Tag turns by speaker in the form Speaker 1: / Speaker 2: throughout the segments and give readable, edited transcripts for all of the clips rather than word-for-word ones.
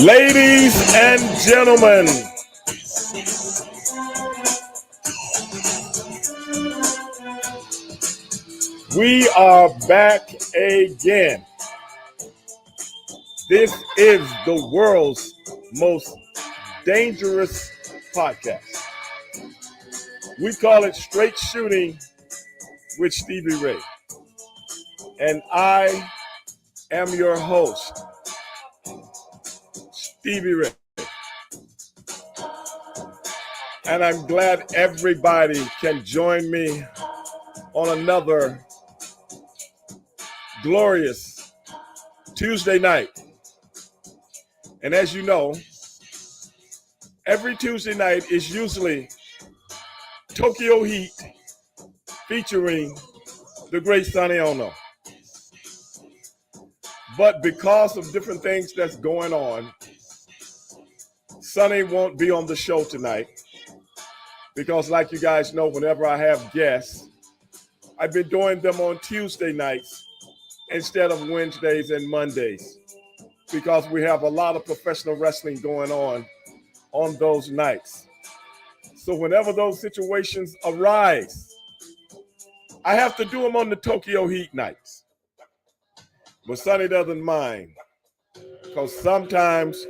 Speaker 1: Ladies and gentlemen, we are back again. This is the world's most dangerous podcast. We call it Straight Shooting with Stevie Ray. And I am your host, Stevie Ray. And I'm glad everybody can join me on another glorious Tuesday night. And as you know, every Tuesday night is usually Tokyo Heat featuring the great Sonny Ono. But because of different things that's going on, Sonny won't be on the show tonight. Because like you guys know, whenever I have guests, I've been doing them on Tuesday nights instead of Wednesdays and Mondays. Because we have a lot of professional wrestling going on those nights. So whenever those situations arise, I have to do them on the Tokyo Heat nights. But Sonny doesn't mind, because sometimes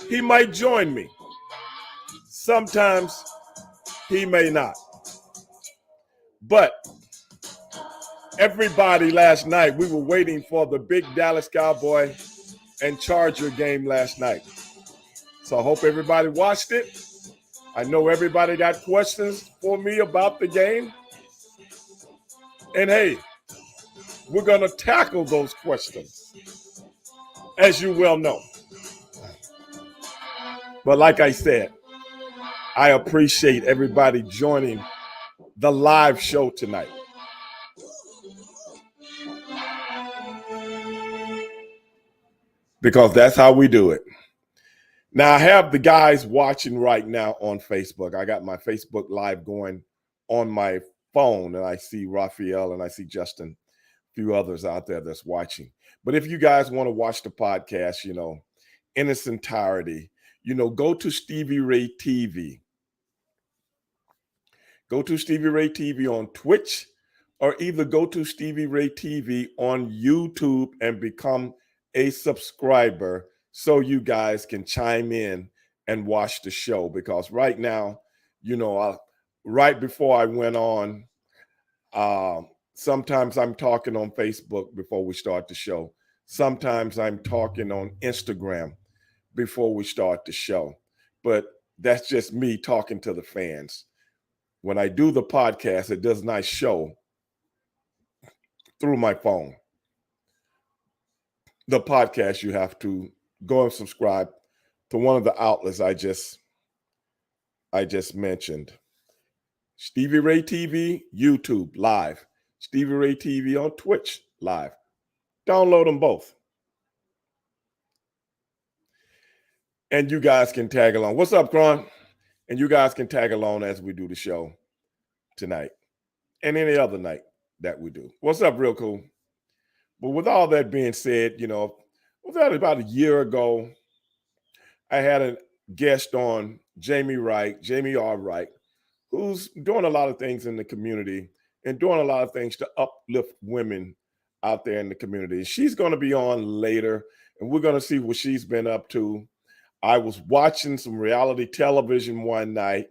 Speaker 1: he might join me. Sometimes he may not. But everybody last night, we were waiting for the big Dallas Cowboy and Charger game last night. So I hope everybody watched it. I know everybody got questions for me about the game. And hey, we're going to tackle those questions, as you well know. But like I said, I appreciate everybody joining the live show tonight. Because that's how we do it. Now, I have the guys watching right now on Facebook. I got my Facebook Live going on my phone, and I see Raphael and I see Justin, a few others out there that's watching. But if you guys want to watch the podcast, in its entirety, go to Stevie Ray TV. Go to Stevie Ray TV on Twitch, or either go to Stevie Ray TV on YouTube and become a subscriber so you guys can chime in and watch the show. Because right now, right before I went on, sometimes I'm talking on Facebook before we start the show. Sometimes I'm talking on Instagram before we start the show. But that's just me talking to the fans. When I do the podcast, it does not show through my phone. The podcast, you have to go and subscribe to one of the outlets I just mentioned. Stevie Ray TV, YouTube, live. Stevie Ray TV on Twitch, live. Download them both. And you guys can tag along. What's up, Kron? And you guys can tag along as we do the show tonight and any other night that we do. What's up, Real Cool? But with all that being said, was that about a year ago, I had a guest on, Jamie R. Wright, who's doing a lot of things in the community and doing a lot of things to uplift women out there in the community. She's going to be on later, and we're going to see what she's been up to. I was watching some reality television one night,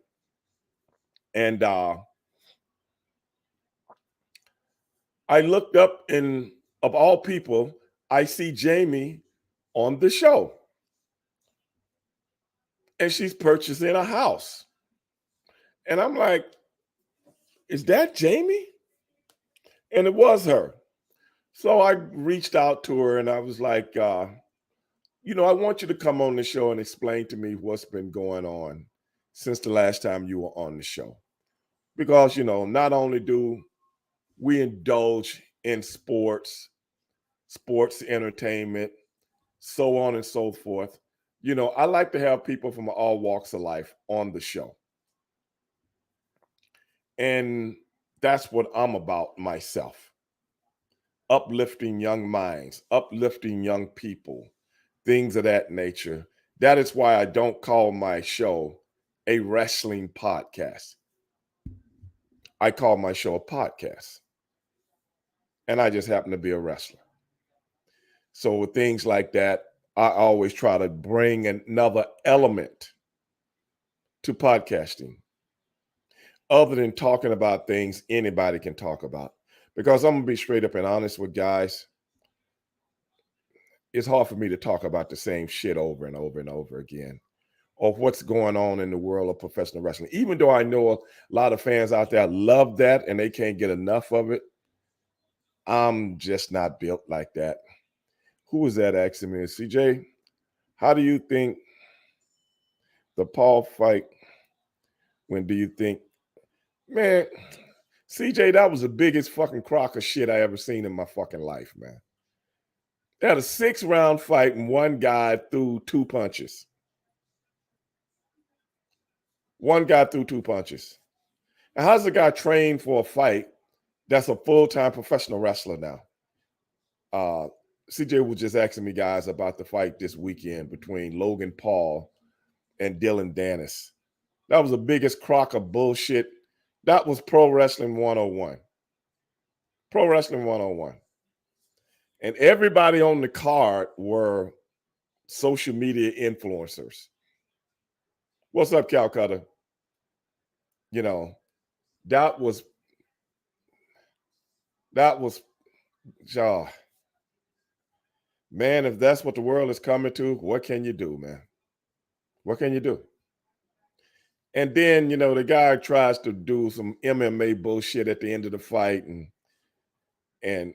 Speaker 1: and I looked up, and of all people, I see Jamie on the show. And she's purchasing a house. And I'm like, is that Jamie? And it was her. So I reached out to her and I was like, I want you to come on the show and explain to me what's been going on since the last time you were on the show. Because, not only do we indulge in sports entertainment, so on and so forth, I like to have people from all walks of life on the show. And that's what I'm about myself. Uplifting young minds, uplifting young people, things of that nature. That is why I don't call my show a wrestling podcast. I call my show a podcast. And I just happen to be a wrestler. So with things like that, I always try to bring another element to podcasting other than talking about things anybody can talk about. Because I'm going to be straight up and honest with guys. It's hard for me to talk about the same shit over and over and over again, of what's going on in the world of professional wrestling. Even though I know a lot of fans out there love that and they can't get enough of it, I'm just not built like that. Who was that asking me? CJ, how do you think the Paul fight, when do you think, man, CJ, that was the biggest fucking crock of shit I ever seen in my fucking life, man. They had a 6-round fight and one guy threw 2 punches. One guy threw 2 punches. And how's the guy trained for a fight that's a full-time professional wrestler now? CJ was just asking me, guys, about the fight this weekend between Logan Paul and Dylan Dennis. That was the biggest crock of bullshit. That was Pro Wrestling 101. Pro Wrestling 101. And everybody on the card were social media influencers. What's up, Calcutta? You know, that was, oh, man, if that's what the world is coming to, what can you do, man? What can you do? And then, you know, the guy tries to do some MMA bullshit at the end of the fight. And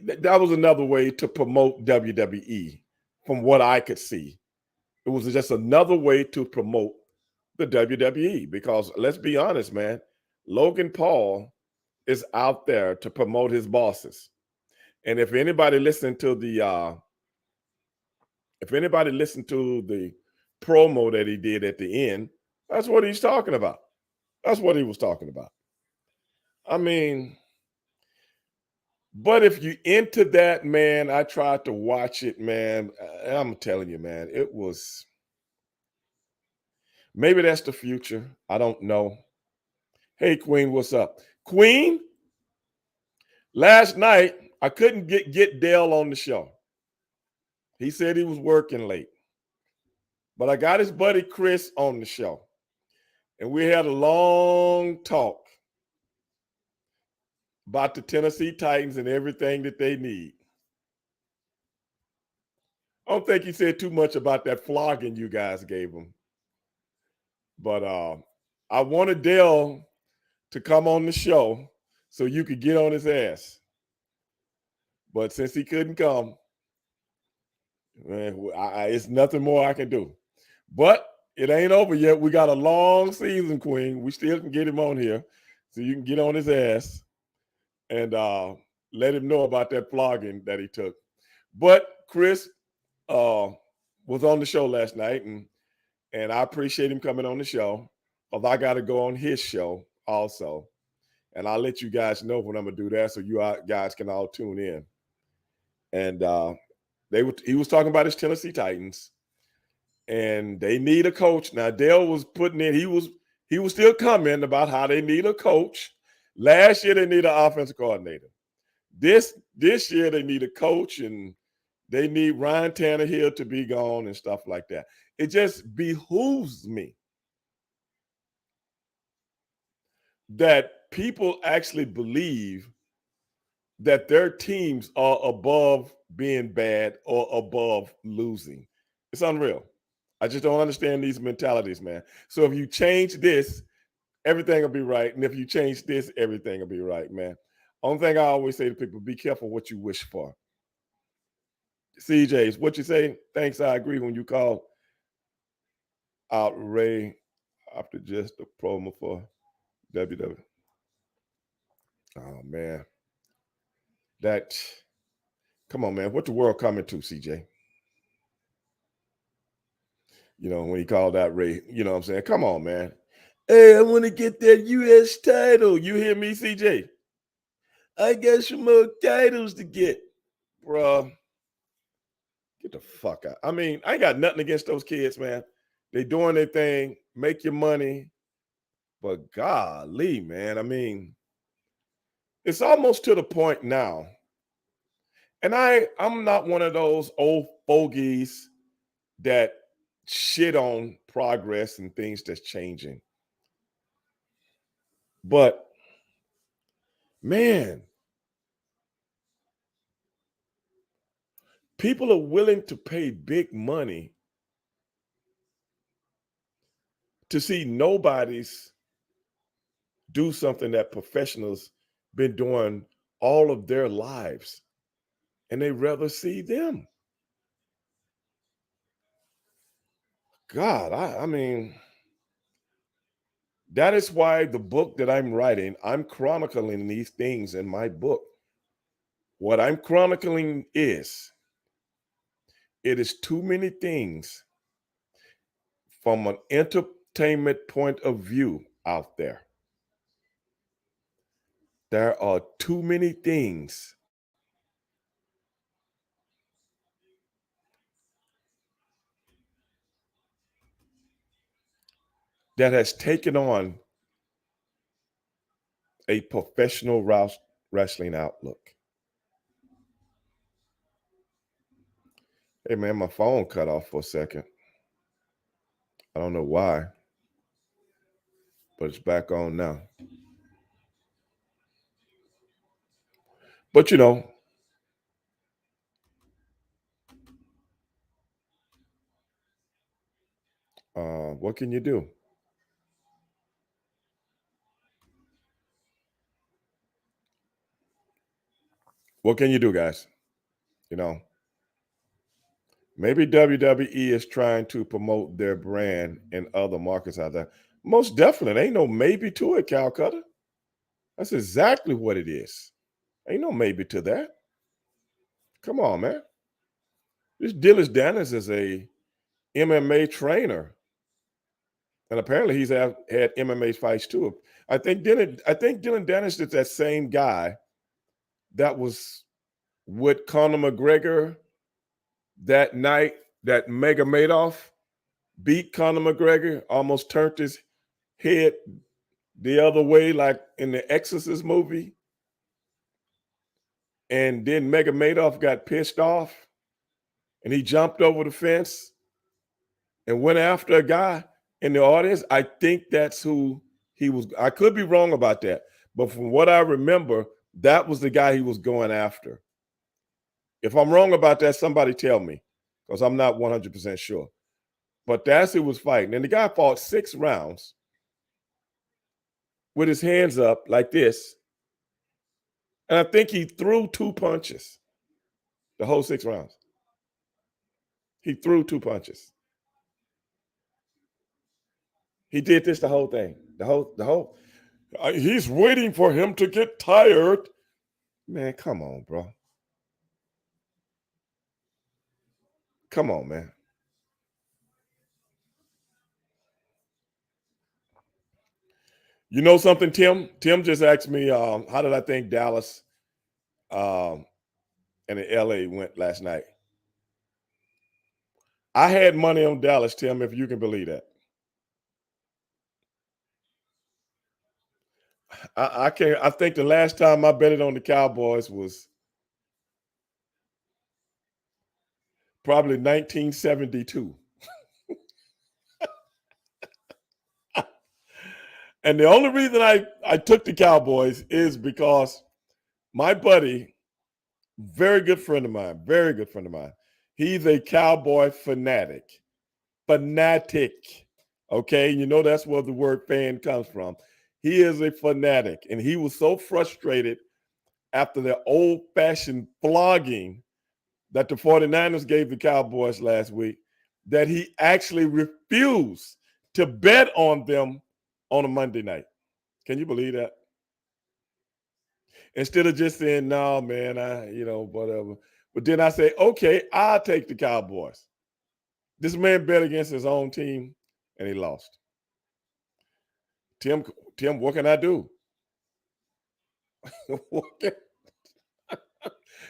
Speaker 1: that was another way to promote WWE from what I could see. It was just another way to promote the WWE because let's be honest, man, Logan Paul is out there to promote his bosses. And if anybody listened to the promo that he did at the end, that's what he's talking about. That's what he was talking about. I mean, but if you into that, man, I tried to watch it, man. I'm telling you, man, it was, maybe that's the future. I don't know. Hey, Queen, what's up? Queen, last night, I couldn't get Dale on the show. He said he was working late. But I got his buddy Chris on the show. And we had a long talk about the Tennessee Titans and everything that they need. I don't think he said too much about that flogging you guys gave him. But I wanted Dale to come on the show so you could get on his ass. But since he couldn't come, man, it's nothing more I can do. But it ain't over yet. We got a long season, Queen. We still can get him on here so you can get on his ass and let him know about that flogging that he took. But Chris was on the show last night, and I appreciate him coming on the show. Although I got to go on his show also. And I'll let you guys know when I'm going to do that so you guys can all tune in. And he was talking about his Tennessee Titans. And they need a coach. Now, Dale was putting in, he was still commenting about how they need a coach. Last year, they need an offensive coordinator. This year, they need a coach, and they need Ryan Tannehill to be gone and stuff like that. It just behooves me that people actually believe that their teams are above being bad or above losing. It's unreal. I just don't understand these mentalities, man. So if you change this, everything will be right. And if you change this, everything will be right, man. Only thing I always say to people, be careful what you wish for. CJ's, what you say? Thanks, I agree when you call out Ray after just the promo for WWE. Oh, man. Come on, man. What the world coming to, CJ? You know, when he called out Ray, you know what I'm saying? Come on, man. Hey, I want to get that U.S. title. You hear me, CJ? I got some more titles to get, bro. Get the fuck out. I mean, I ain't got nothing against those kids, man. They doing their thing, make your money. But golly, man, I mean, it's almost to the point now. And I'm not one of those old fogies that shit on progress and things that's changing. But man, people are willing to pay big money to see nobody's do something that professionals been doing all of their lives, and they rather see them. God, I mean, that is why the book that I'm writing, I'm chronicling these things in my book. What I'm chronicling is it is too many things from an entertainment point of view out there. There are too many things that has taken on a professional wrestling outlook. Hey man, my phone cut off for a second. I don't know why, but it's back on now. But what can you do? What can you do, guys? You know, maybe WWE is trying to promote their brand in other markets out there. Most definitely. Ain't no maybe to it, Calcutta. That's exactly what it is. Ain't no maybe to that. Come on, man. This Dillis Dennis is a MMA trainer. And apparently he's had MMA fights too. I think Dylan Dennis is that same guy that was with Conor McGregor that night that Mega Madoff beat Conor McGregor, almost turned his head the other way, like in the Exorcist movie. And then Mega Madoff got pissed off and he jumped over the fence and went after a guy in the audience. I think that's who he was. I could be wrong about that, but from what I remember, that was the guy he was going after. If I'm wrong about that, somebody tell me, because I'm not 100% sure. But that's who was fighting. And the guy fought 6 rounds with his hands up like this. And I think he threw 2 punches the whole 6 rounds. He threw 2 punches. He did this the whole thing. He's waiting for him to get tired. Man, come on, bro. Come on, man. You know something, Tim? Tim just asked me, how did I think Dallas and the LA went last night? I had money on Dallas, Tim, if you can believe that. I can't. I think the last time I betted on the Cowboys was probably 1972. And the only reason I took the Cowboys is because my buddy, very good friend of mine, he's a Cowboy fanatic. Fanatic. Okay. You know, that's where the word fan comes from. He is a fanatic. And he was so frustrated after the old fashioned flogging that the 49ers gave the Cowboys last week that he actually refused to bet on them on a Monday night. Can you believe that? Instead of just saying, no, man, whatever. But then I say, okay, I'll take the Cowboys. This man bet against his own team and he lost. Tim, what can I do?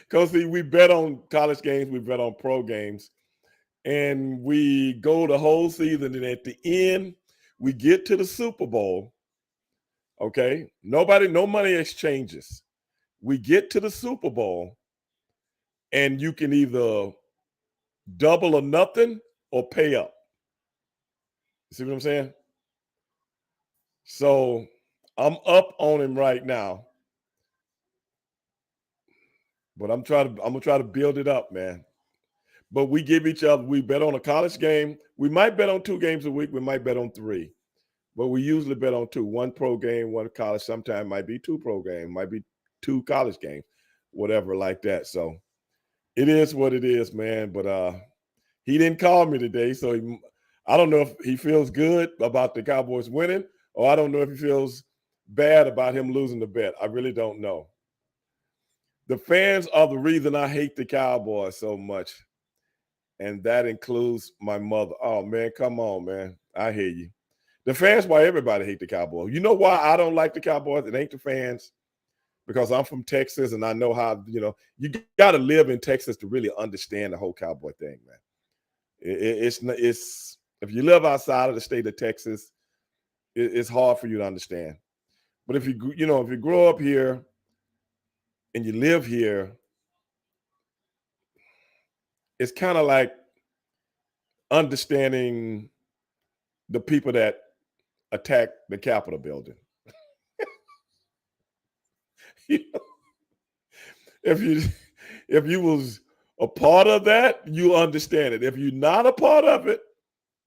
Speaker 1: Because see, we bet on college games, we bet on pro games, and we go the whole season, and at the end, we get to the Super Bowl. Okay, no money exchanges. We get to the Super Bowl, and you can either double or nothing or pay up. See what I'm saying? So I'm up on him right now, but I'm gonna try to build it up, man. But we give each other, we bet on a college game. We might bet on 2 games a week. We might bet on 3, but we usually bet on 2, 1 pro game, 1 college. Sometimes might be 2 pro games, might be 2 college games, whatever like that. So it is what it is, man. But he didn't call me today, so I don't know if he feels good about the Cowboys winning, or I don't know if he feels bad about him losing the bet. I really don't know. The fans are the reason I hate the Cowboys so much, and that includes my mother. Oh man, come on, man. I hear you. The fans, why everybody hate the Cowboys. You know why I don't like the Cowboys? It ain't the fans, because I'm from Texas and I know how, you got to live in Texas to really understand the whole Cowboy thing, man. It's if you live outside of the state of Texas, it's hard for you to understand. But if you grow up here and you live here, it's kind of like understanding the people that attacked the Capitol building. if you if you was a part of that, you understand it. If you're not a part of it,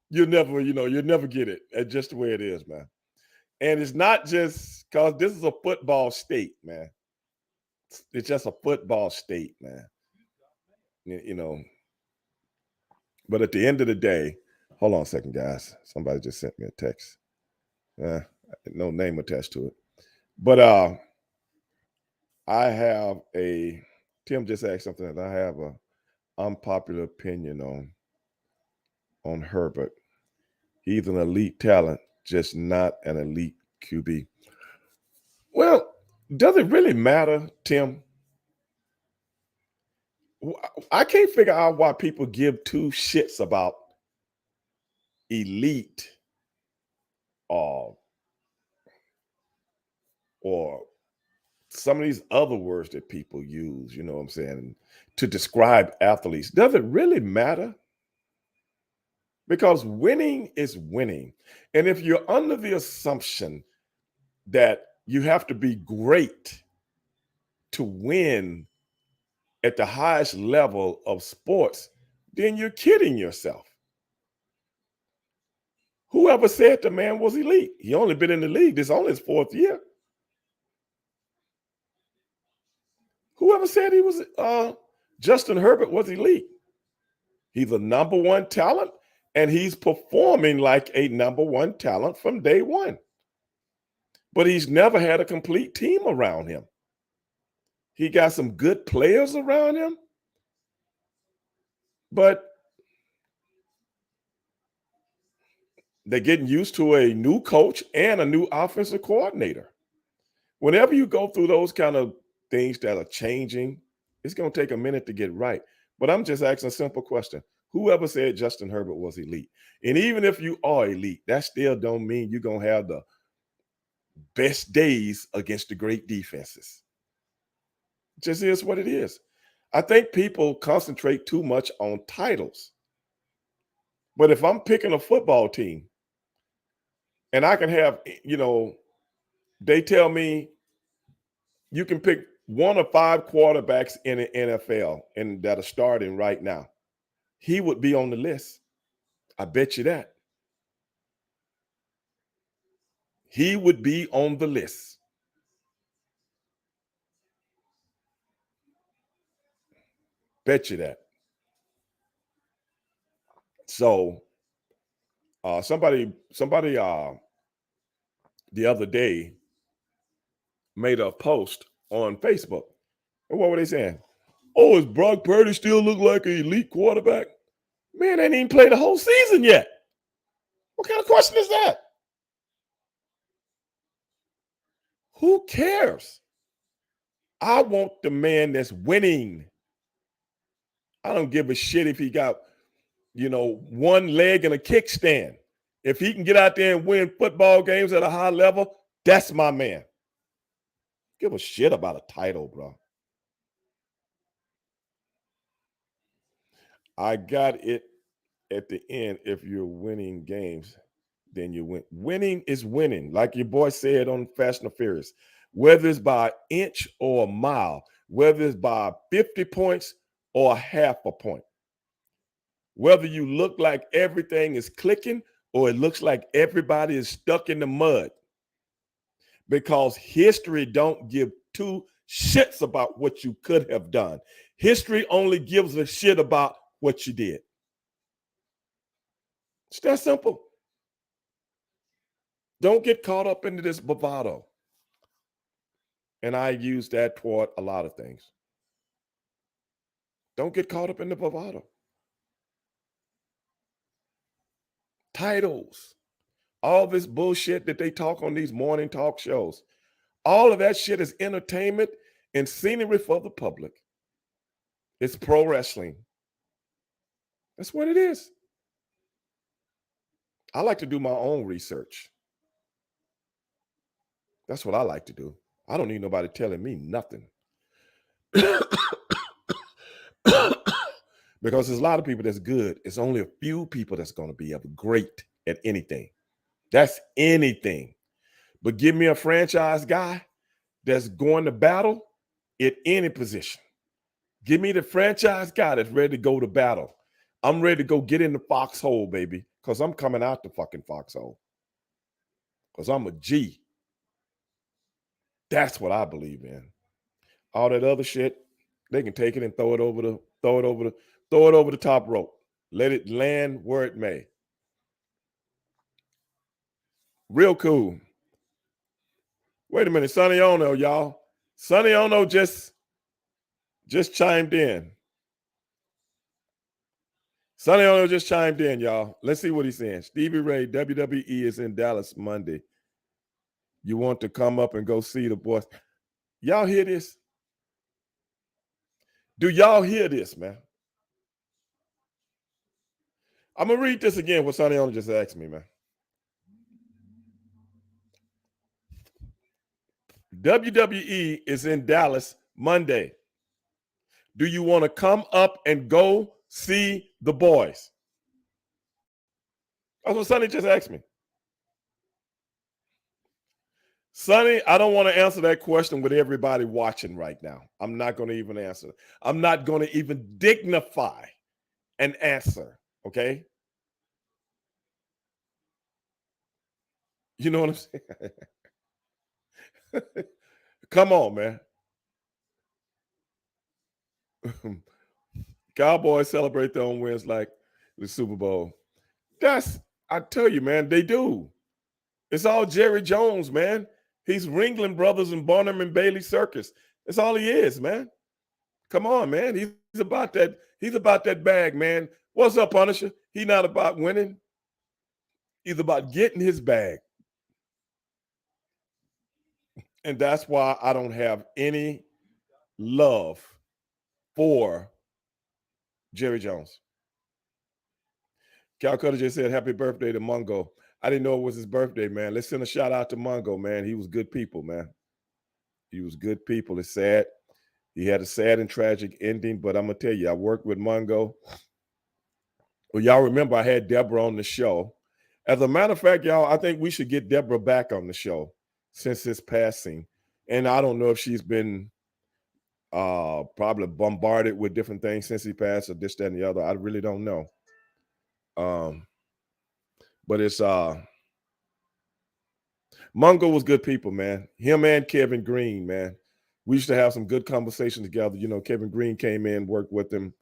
Speaker 1: you'll never get it. It's just the way it is, man. And it's not just because this is a football state, man. It's just a football state, man. You know. But at the end of the day, hold on a second, guys. Somebody just sent me a text. No name attached to it. But I have Tim just asked something that I have a unpopular opinion on Herbert. He's an elite talent, just not an elite QB. Well, does it really matter, Tim? I can't figure out why people give 2 shits about elite or or some of these other words that people use, you know what I'm saying, to describe athletes. Does it really matter? Because winning is winning. And if you're under the assumption that you have to be great to win at the highest level of sports, then you're kidding yourself. Whoever said the man was elite? He only been in the league. This is only his 4th year. Whoever said he was Justin Herbert was elite? He's a number 1 talent, and he's performing like a number 1 talent from day one. But he's never had a complete team around him. He got some good players around him, but they're getting used to a new coach and a new offensive coordinator. Whenever you go through those kind of things that are changing, it's going to take a minute to get right. But I'm just asking a simple question. Whoever said Justin Herbert was elite? And even if you are elite, that still don't mean you're going to have the best days against the great defenses. It just is what it is. I think people concentrate too much on titles. But if I'm picking a football team and I can have, they tell me you can pick 1 of 5 quarterbacks in the NFL and that are starting right now. He would be on the list. I bet you that. He would be on the list. Bet you that. So somebody the other day made a post on Facebook. And what were they saying? Oh, is Brock Purdy still look like an elite quarterback? Man, they ain't even played the whole season yet. What kind of question is that? Who cares? I want the man that's winning. I don't give a shit if he got, one leg and a kickstand. If he can get out there and win football games at a high level, that's my man. Give a shit about a title, bro. I got it at the end. If you're winning games, then you win. Winning is winning. Like your boy said on Fast and Furious, whether it's by an inch or a mile, whether it's by 50 points or a half a point, whether you look like everything is clicking or it looks like everybody is stuck in the mud, because history don't give two shits about what you could have done. History only gives a shit about what you did. It's that simple. Don't get caught up into this bravado. And I use that toward a lot of things. Don't get caught up in the bravado. Titles, all this bullshit that they talk on these morning talk shows, all of that shit is entertainment and scenery for the public. It's pro wrestling. That's what it is. I like to do my own research. That's what I like to do. I don't need nobody telling me nothing. Because there's a lot of people that's good. It's only a few people that's going to be great at anything. That's anything. But give me a franchise guy that's going to battle at any position. Give me the franchise guy that's ready to go to battle. I'm ready to go get in the foxhole, baby, because I'm coming out the fucking foxhole. Because I'm a G. That's what I believe in. All that other shit, they can take it and throw it over the top rope. Let it land where it may. Real cool. Wait a minute, Sonny Ono, y'all. Sonny Ono just chimed in. Sonny Ono just chimed in, y'all. Let's see what he's saying. Stevie Ray, WWE is in Dallas Monday. You want to come up and go see the boys? Y'all hear this? Do y'all hear this, man? I'm going to read this again, what Sonny Ono just asked me, man. WWE is in Dallas Monday. Do you want to come up and go see the boys? That's what Sonny just asked me. Sonny, I don't want to answer that question with everybody watching right now. I'm not going to even answer. I'm not going to even dignify an answer, okay? You know what I'm saying? Come on, man. Cowboys celebrate their own wins like the Super Bowl. I tell you, man, they do. It's all Jerry Jones, man. He's Ringling Brothers and Barnum and Bailey Circus. That's all he is, man. Come on, man. He's about that. He's about that bag, man. What's up, Punisher? He's not about winning. He's about getting his bag. And that's why I don't have any love for Jerry Jones. Calcutta just said, happy birthday to Mungo. I didn't know it was his birthday, man. Let's send a shout out to Mungo, man. He was good people, man. He was good people. It's sad. He had a sad and tragic ending, but I'm going to tell you, I worked with Mungo. Well, y'all remember I had Deborah on the show. As a matter of fact, y'all, I think we should get Deborah back on the show since his passing. And I don't know if she's been probably bombarded with different things since he passed or this, that, and the other. I really don't know. But it's Mungo was good people, man. Him and Kevin Green, man. We used to have some good conversations together. You know, Kevin Green came in, worked with him.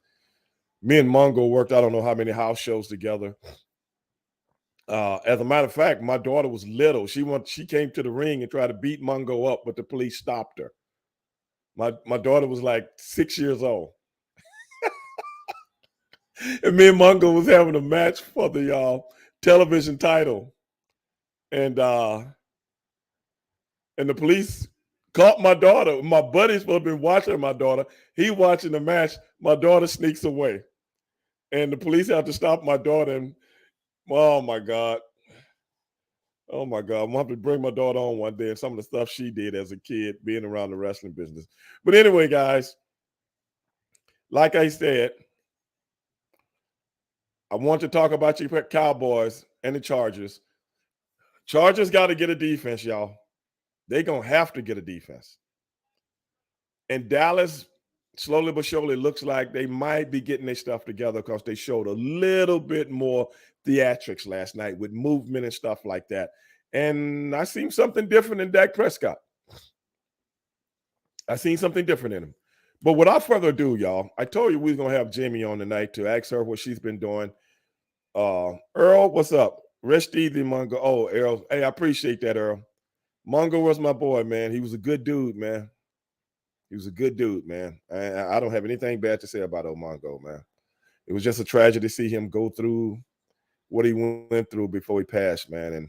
Speaker 1: Me and Mungo worked, I don't know how many house shows together. As a matter of fact, my daughter was little. She came to the ring and tried to beat Mungo up, but the police stopped her. My daughter was like 6 years old. And me and Mungo was having a match for the television title. And the police Caught my daughter. My buddy's supposed to be watching my daughter. He watching the match. My daughter sneaks away. And the police have to stop my daughter. And oh my God. Oh my God. I'm gonna have to bring my daughter on one day and some of the stuff she did as a kid being around the wrestling business. But anyway, guys, like I said, I want to talk about your Cowboys and the Chargers. Chargers got to get a defense, y'all. They're going to have to get a defense. And Dallas, slowly but surely, looks like they might be getting their stuff together because they showed a little bit more theatrics last night with movement and stuff like that. And I seen something different in Dak Prescott. I seen something different in him. But without further ado, y'all, I told you we was going to have Jamie on tonight to ask her what she's been doing. Earl, what's up? Stevie Mungo. Oh, Earl. Hey, I appreciate that, Earl. Mungo was my boy, man. He was a good dude, man. He was a good dude, man. I don't have anything bad to say about old Mungo, man. It was just a tragedy to see him go through what he went through before he passed, man. And,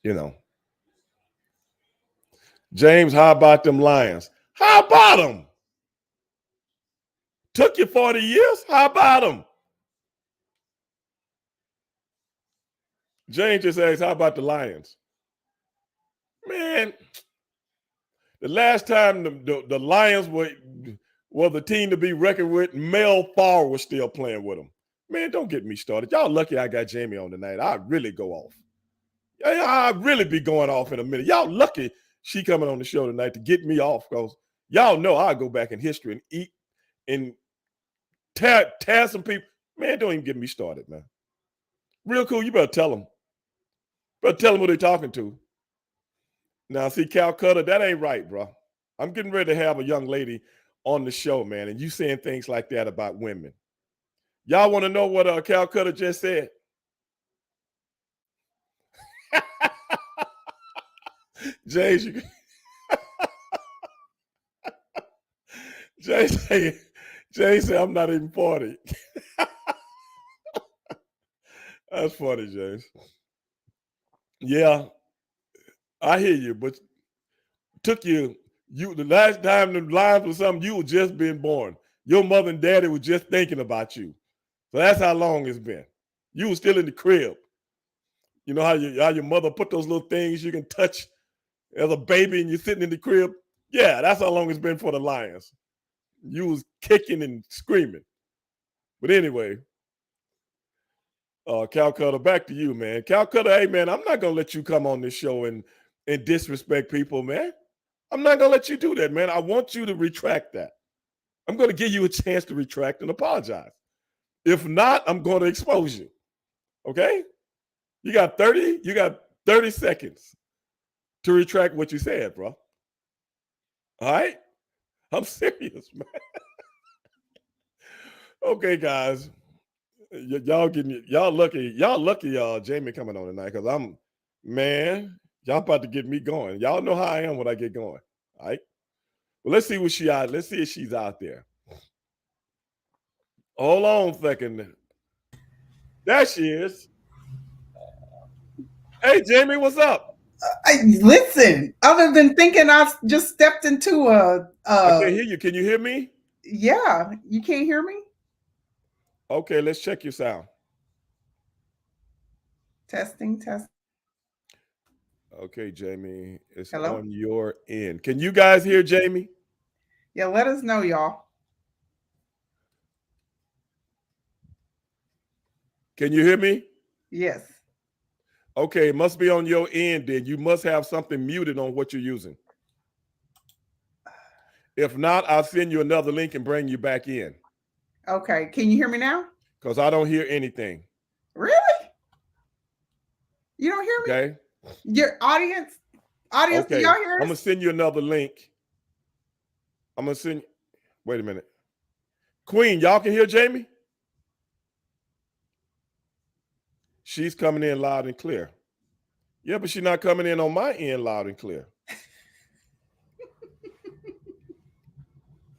Speaker 1: you know. James, how about them Lions? How about them? Took you 40 years? How about them? James just asked, how about the Lions? Man, the last time the Lions were the team to be reckoned with, Mel Farr was still playing with them. Man, don't get me started. Y'all lucky I got Jamie on tonight. I'd really go off. I'd really be going off in a minute. Y'all lucky she coming on the show tonight to get me off because y'all know I'll go back in history and eat and tear some people. Man, don't even get me started, man. Real cool. You better tell them. Better tell them who they're talking to. Now, see, Calcutta, that ain't right, bro. I'm getting ready to have a young lady on the show, man, and you saying things like that about women. Y'all want to know what Calcutta just said? Jay, Jay say I'm not even 40. That's funny, James. Yeah, I hear you, but took you the last time the lines was something you were just being born. Your mother and daddy were just thinking about you. So that's how long it's been. You were still in the crib. You know how your mother put those little things you can touch as a baby and you're sitting in the crib? Yeah, that's how long it's been for the Lions. You was kicking and screaming. But anyway, Calcutta, back to you, man. Calcutta, hey, man, I'm not going to let you come on this show and disrespect people, man. I'm not going to let you do that, man. I want you to retract that. I'm going to give you a chance to retract and apologize. If not, I'm going to expose you. Okay? You got 30 seconds to retract what you said, bro. All right? I'm serious, man. Okay, guys. Y'all lucky Jamie coming on tonight because y'all about to get me going. Y'all know how I am when I get going. All right. Well, let's see let's see if she's out there. Hold on a second. There she is. Hey, Jamie, what's up?
Speaker 2: Listen, other than thinking I've just stepped into
Speaker 1: I can't hear you. Can you hear me?
Speaker 2: yeah, you can't hear me?
Speaker 1: Okay, let's check your sound.
Speaker 2: Testing, testing.
Speaker 1: Okay, Jamie, it's
Speaker 2: Hello?
Speaker 1: on your end. Can you guys hear Jamie?
Speaker 2: Yeah, let us know, y'all.
Speaker 1: Can you hear me?
Speaker 2: Yes.
Speaker 1: Okay, it must be on your end then. You must have something muted on what you're using. If not, I'll send you another link and bring you back in.
Speaker 2: Okay. Can you hear me now?
Speaker 1: Because I don't hear anything.
Speaker 2: Really? You don't hear me?
Speaker 1: Okay.
Speaker 2: Your audience, do
Speaker 1: Okay.
Speaker 2: y'all hear
Speaker 1: I'm
Speaker 2: us?
Speaker 1: gonna send you another link. I'm gonna send. Wait a minute. Queen, y'all can hear Jamie? She's coming in loud and clear. Yeah, but she's not coming in on my end loud and clear.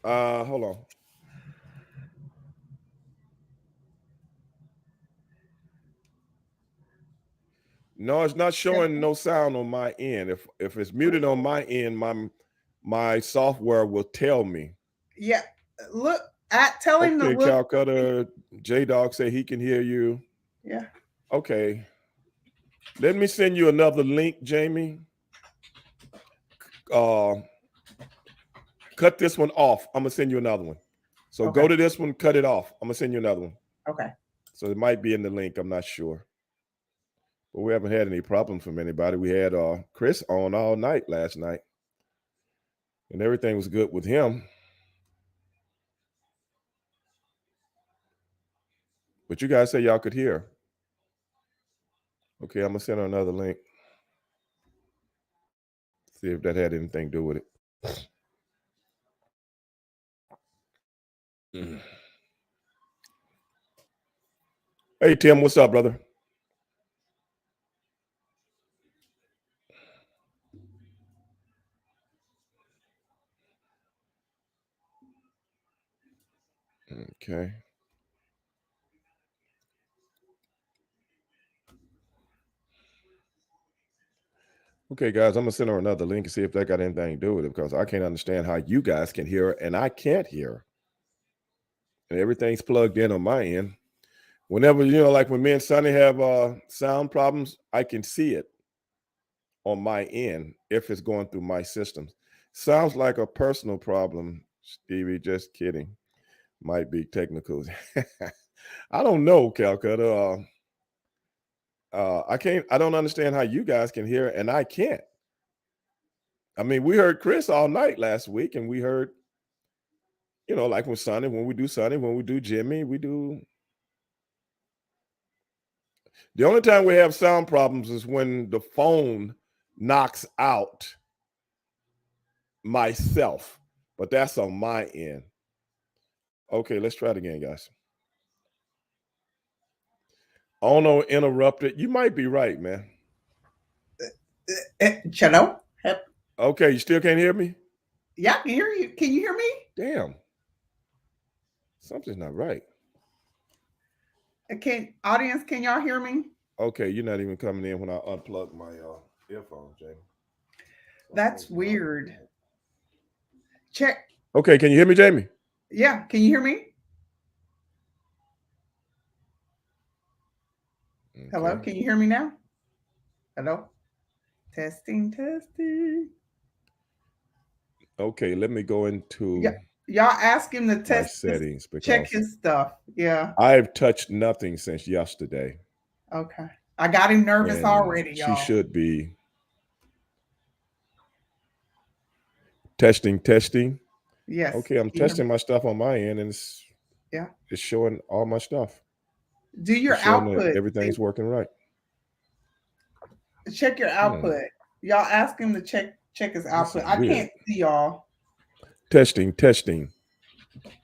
Speaker 1: Hold on. No, it's not showing no sound on my end. If it's muted on my end, my software will tell me.
Speaker 2: Yeah. Look, tell him to
Speaker 1: Okay,
Speaker 2: look.
Speaker 1: Calcutta, J Dog say he can hear you.
Speaker 2: Yeah.
Speaker 1: Okay. Let me send you another link, Jamie. Uh cut this one off. I'm gonna send you another one. So go
Speaker 2: Okay.
Speaker 1: to this one, cut it off. I'm gonna send you another one.
Speaker 2: Okay.
Speaker 1: So it might be in the link. I'm not sure. But we haven't had any problems from anybody. We had Chris on all night last night. And everything was good with him. But you guys say y'all could hear. Okay, I'm gonna send her another link. See if that had anything to do with it. Mm. Hey Tim, what's up, brother? Okay. Okay, guys, I'm gonna send her another link and see if that got anything to do with it because I can't understand how you guys can hear her and I can't hear her. And everything's plugged in on my end. Whenever, like when me and Sonny have sound problems, I can see it on my end if it's going through my systems. Sounds like a personal problem, Stevie. Just kidding. Might be technical. I don't know, Calcutta. I don't understand how you guys can hear and I can't. I mean, we heard Chris all night last week, and we heard, like when we do Jimmy, we do. The only time we have sound problems is when the phone knocks out myself, but that's on my end. Okay, let's try it again, guys. Oh no, interrupted. You might be right, man.
Speaker 2: Hello?
Speaker 1: Okay, you still can't hear me?
Speaker 2: Yeah, I can hear you. Can you hear me?
Speaker 1: Damn. Something's not right.
Speaker 2: Can y'all hear me?
Speaker 1: Okay, you're not even coming in when I unplug my earphones, Jamie.
Speaker 2: That's weird. Check.
Speaker 1: Okay, can you hear me, Jamie?
Speaker 2: Yeah, can you hear me?
Speaker 1: Okay.
Speaker 2: Hello, can you hear me now? Hello? Testing, testing.
Speaker 1: Okay, let me go into
Speaker 2: y'all ask him to
Speaker 1: my
Speaker 2: test
Speaker 1: settings
Speaker 2: check
Speaker 1: because
Speaker 2: his stuff. Yeah.
Speaker 1: I've touched nothing since yesterday.
Speaker 2: Okay. I got him nervous
Speaker 1: And
Speaker 2: already,
Speaker 1: she
Speaker 2: y'all.
Speaker 1: should be testing.
Speaker 2: Yes.
Speaker 1: Okay, I'm testing my stuff on my end, and it's showing all my stuff.
Speaker 2: Do your
Speaker 1: It's showing that
Speaker 2: output.
Speaker 1: everything's working right.
Speaker 2: Check your output. Y'all ask him to check his output. I can't see y'all.
Speaker 1: Testing.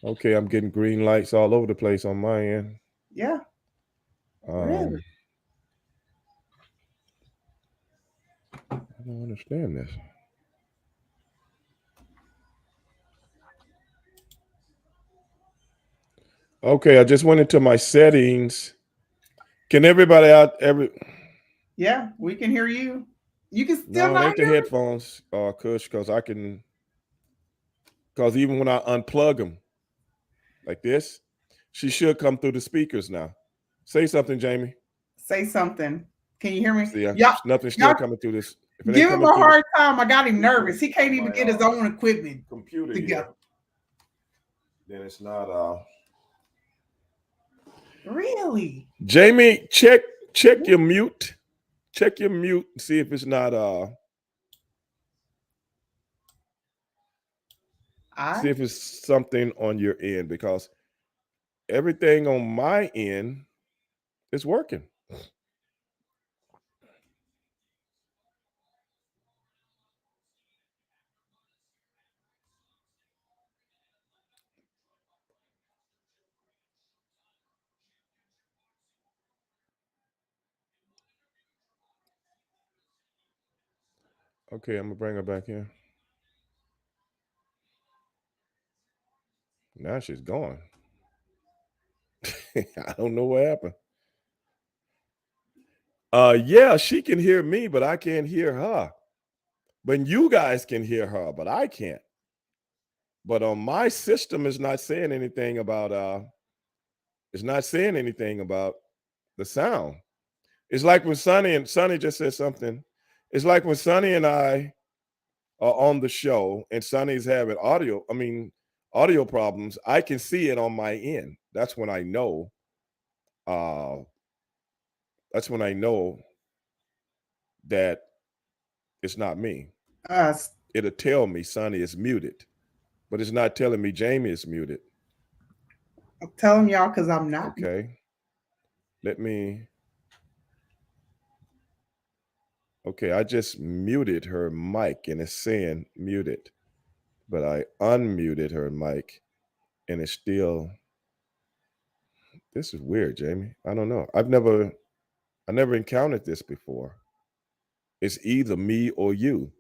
Speaker 1: Okay, I'm getting green lights all over the place on my end.
Speaker 2: Yeah. Really?
Speaker 1: I don't understand this. Okay, I just went into my settings. Can everybody out
Speaker 2: Yeah, we can hear you. You can still
Speaker 1: No, it
Speaker 2: not
Speaker 1: ain't the
Speaker 2: hear me?
Speaker 1: headphones, Kush, because even when I unplug them like this, she should come through the speakers now. Say something, Jamie.
Speaker 2: Say something. Can you hear me?
Speaker 1: See,
Speaker 2: Y'all,
Speaker 1: nothing's still coming through this.
Speaker 2: If it give him a hard time. I got him nervous. He can't even get his own equipment
Speaker 1: computer together. Then it's not.
Speaker 2: Really?
Speaker 1: Jamie, check your mute. Check your mute and see if it's not. See if it's something on your end because everything on my end is working. Okay, I'm gonna bring her back in. Now she's gone. I don't know what happened. Yeah, she can hear me, but I can't hear her. But you guys can hear her, but I can't. But on my system is not saying anything about the sound. It's like when Sonny just said something. It's like when Sonny and I are on the show and Sonny's having audio problems, I can see it on my end. Uh that's when I know that it's not me.
Speaker 2: Uh,
Speaker 1: It'll tell me Sonny is muted, but it's not telling me Jamie is muted.
Speaker 2: tell them y'all because I'm not.
Speaker 1: Okay. Let me Okay, I just muted her mic and it's saying muted, but I unmuted her mic and it's still. This is weird, Jamie. I don't know. I never encountered this before. It's either me or you,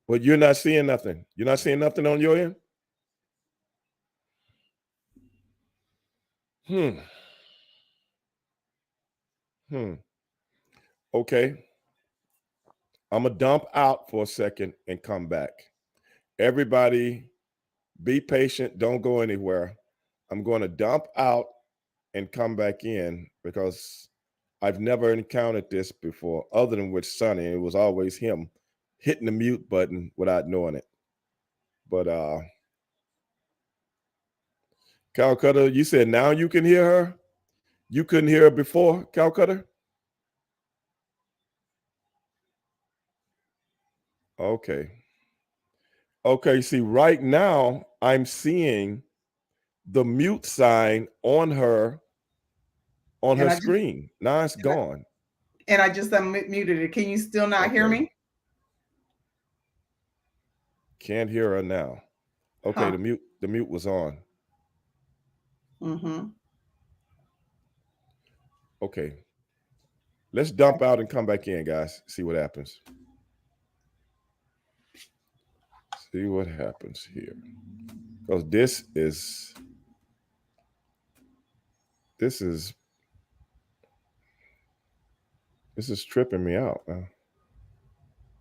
Speaker 1: but you're not seeing nothing. You're not seeing nothing on your end. Hmm. Hmm. Okay. I'm gonna dump out for a second and come back. Everybody, be patient. Don't go anywhere. I'm going to dump out and come back in because I've never encountered this before, other than with Sonny. It was always him hitting the mute button without knowing it. But Calcutta, you said now you can hear her? You couldn't hear her before, Calcutta? Okay. Okay, see, right now I'm seeing the mute sign on her
Speaker 2: And I just
Speaker 1: screen. Now it's
Speaker 2: and I,
Speaker 1: gone.
Speaker 2: and I just unmuted it. Can you still not hear
Speaker 1: Okay.
Speaker 2: me?
Speaker 1: Can't hear her now. Okay,
Speaker 2: Huh?
Speaker 1: the mute was on.
Speaker 2: Mm-hmm.
Speaker 1: Okay. Let's dump out and come back in, guys. See what happens. See what happens here. Because this is tripping me out.